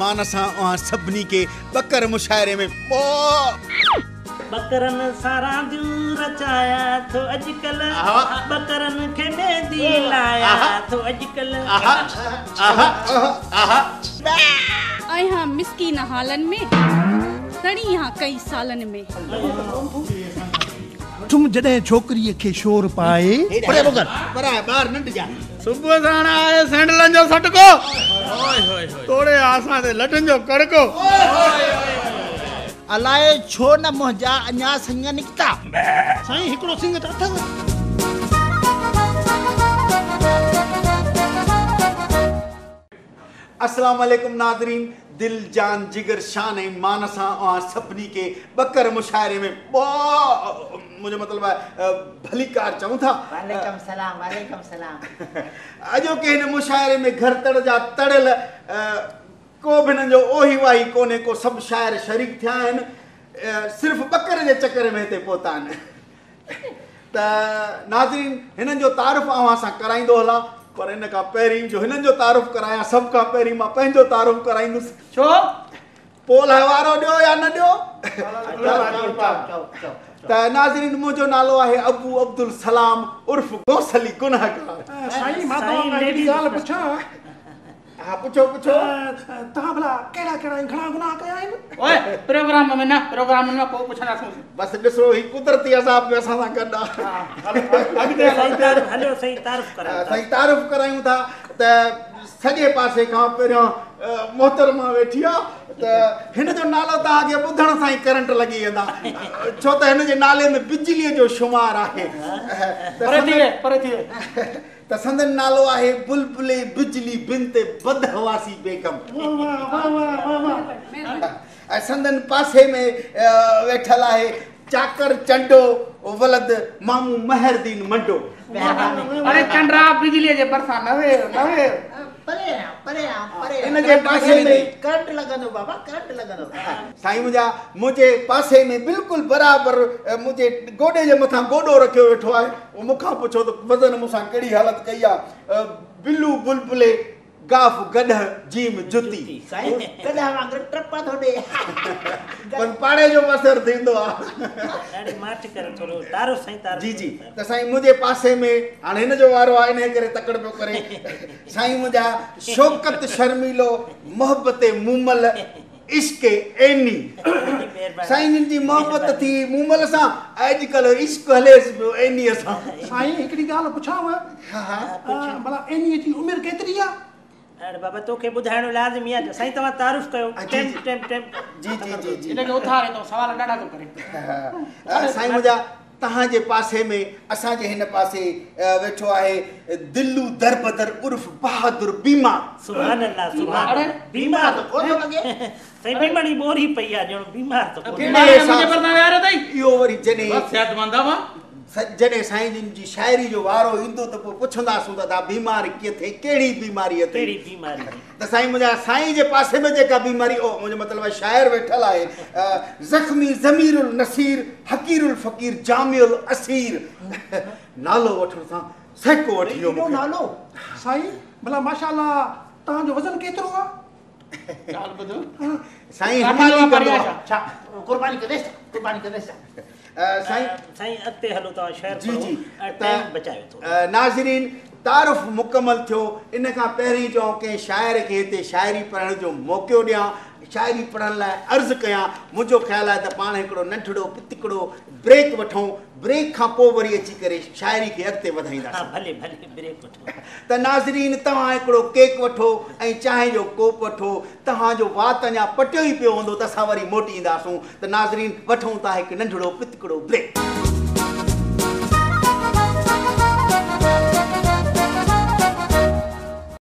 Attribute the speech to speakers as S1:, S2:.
S1: मान सां सभिनी के बकर मुशायरे में
S2: बकरन सारा दिल रचाया तो अजकल बकरन के मेहंदी लाया तो अजकल
S3: आई हां मिस्कीन हालन में तड़ी यहाँ कई सालन में
S4: तुम जॾहिं छोकिरीअ खे शोर पाए
S1: परे बगर पर बाहर नंढ जा
S5: सुबह साण आए सैंडलन जो सटको तोड़े आसां ते लटन जो कड़को
S6: अलाए छो न मुंहिंजा अञा सिंग निकिता
S4: साईं हिकिड़ो सिंग त अथव
S1: अस्सलाम वालेकुम नाज़रीन दिल जान जिगर शान मान सां सभिनी के बकर मुशायरे में मुझे मतलब भली कार चऊं था
S6: वालेकुम सलाम
S1: अजो के हिन मुशायरे में घर तड़ जा तड़ल को भी न जो ओही वाही कोने को सब शायर शरीक थिया आहिनि सिर्फ़ बकर जे चक्कर में हिते पहुता आहिनि त नाज़रीन हिननि जो तारुफ़ असां कराईंदो हलां पर इन का पहिरीं जो हिननि जो तारुफ़ कराया सब का पहिरीं मां पंहिंजो तारुफ़ कराईंदुसि
S6: छो
S1: पोल हवारो ॾियो या न ॾियो त नाज़रीन मुंहिंजो नालो आहे अबू अब्दुल सलाम उर्फ़ गौसली गुनहगार
S4: साईं मां तव्हां खां हिकिड़ी ॻाल्हि पुछां
S1: हा पुछो
S4: तव्हां भला कहिड़ा कहिड़ा घणा गुनाह कया आहिनि
S5: ओए प्रोग्राम में को पुछंदासीं
S1: बस ॾिसो ही कुदरती अज़ाब में असां सां गॾु आहे
S2: हलो सही तारुफ़ करा
S1: सही तारुफ़ करायूं था त सॼे पासे खां पहिरियों मोहतरमा वेठी आहे त हिन जो नालो तव्हांखे ॿुधण सां ई करंट लॻी वेंदा छो त हिन जे नाले में बिजलीअ जो शुमार आहे त संदन नालो आहे बुलबुले बिजली बिनते बदहवासी बेगम ऐं संदन पासे में वेठल आहे चाकर चंडो वलद मामू महरदीन मंडो
S5: अरे चंद्रा बिजली जे बरसा नवे
S6: परे
S1: इन जे पासे में
S6: करंट लॻंदो बाबा करंट लॻंदो
S1: साईं मुंहिंजे पासे में बिल्कुलु बराबरि मुंहिंजे गोॾे जे मथां गोॾो रखियो वेठो आहे उहो मूंखां पुछो त वज़न मूंसां कहिड़ी हालत कई आहे बिल्लू बुलबुले गाफ गॾह जीम जुती
S6: कॾहिं वांगुरु ट्रपा थो ॾे
S1: पर पाड़े जो असर थींदो आहे
S2: ॾाढी माठ करे थोरो तारुफ़ साईं तारुफ़
S1: जी त साईं मुंहिंजे पासे में हाणे हिन जो वारो आहे इन करे तकड़ पियो करे साईं मुंहिंजा शौकत शर्मीलो मोहबत मूमल इश्क एनी साईं जी मोहबत थी मूमल सां अॼुकल्ह इश्क हलेसि पियो एनीअ सां
S4: साईं हिकिड़ी ॻाल्हि पुछांव भला एनीअ जी उमिरि केतिरी आहे
S2: अरे बाबा तोखे ॿुधाइणो लाज़मी आहे साईं तव्हां तारुफ़ कयो टेम
S1: जी
S5: इनके उथारे तो सवाल ॾाढा तो करे
S1: साईं मुंहिंजा तव्हांजे पासे में असांजे हिन पासे वेठो आहे दिल्लू दरबदर उर्फ़ बहादुर बीमार
S2: सुभान अल्लाह सुभान
S5: अरे
S6: बीमार तो कोन थो लॻे
S2: साईं बीमारी बोरी पई आहे ॼण बीमार तो कोन
S5: मुझे पर ना यार दई
S1: इहो वरी जॾहिं
S5: सेहतमंद वा
S1: जॾहिं साईं जिन जी शाइरी जो वारो ईंदो त पोइ पुछंदासूं त तव्हां बीमार कीअं थिए कहिड़ी बीमारी अथई
S2: कहिड़ी बीमारी
S1: त साईं मुंहिंजा साईं जे पासे में जेका बीमारी मुंहिंजो मतिलबु शाइर वेठल आहे ज़ख़्मी ज़मीरुल नसीर हकीरुल फ़कीर जामिउल असीर नालो वठण सां सहिको वठी वियो
S6: नालो
S4: साईं भला माशाअल्लाह तव्हांजो वज़न केतिरो आहे
S5: ॻाल्हि ॿुधो
S1: साईं हमाली कंदो आहे
S6: छा कुर्बानी कंदेसि
S2: साईं अॻिते हलो तव्हां शहर
S1: जी
S2: टाइम बचायो थो
S1: नाज़रीन तारुफ़ मुकमल थियो इन खां पहिरीं चऊं कंहिं शाइर खे हिते शाइरी पढ़ण जो मौक़ो ॾियां शाइरी पढ़ण लाइ अर्ज़ु कयां मुंहिंजो ख़्यालु आहे त पाण हिकिड़ो नंढड़ो पितिकड़ो ब्रेक वठूं ब्रेक खां पोइ वरी अची करे शाइरी खे अॻिते वधाईंदासीं
S2: भले ब्रेक वठो
S1: त नाज़रीन तव्हां हिकिड़ो केक वठो ऐं चांहि जो कोप वठो तव्हांजो वात अञा पटियो ई पियो हूंदो त असां वरी मोटी ईंदासूं त नाज़रीन वठूं था हिकु नंढड़ो पितिकड़ो ब्रेक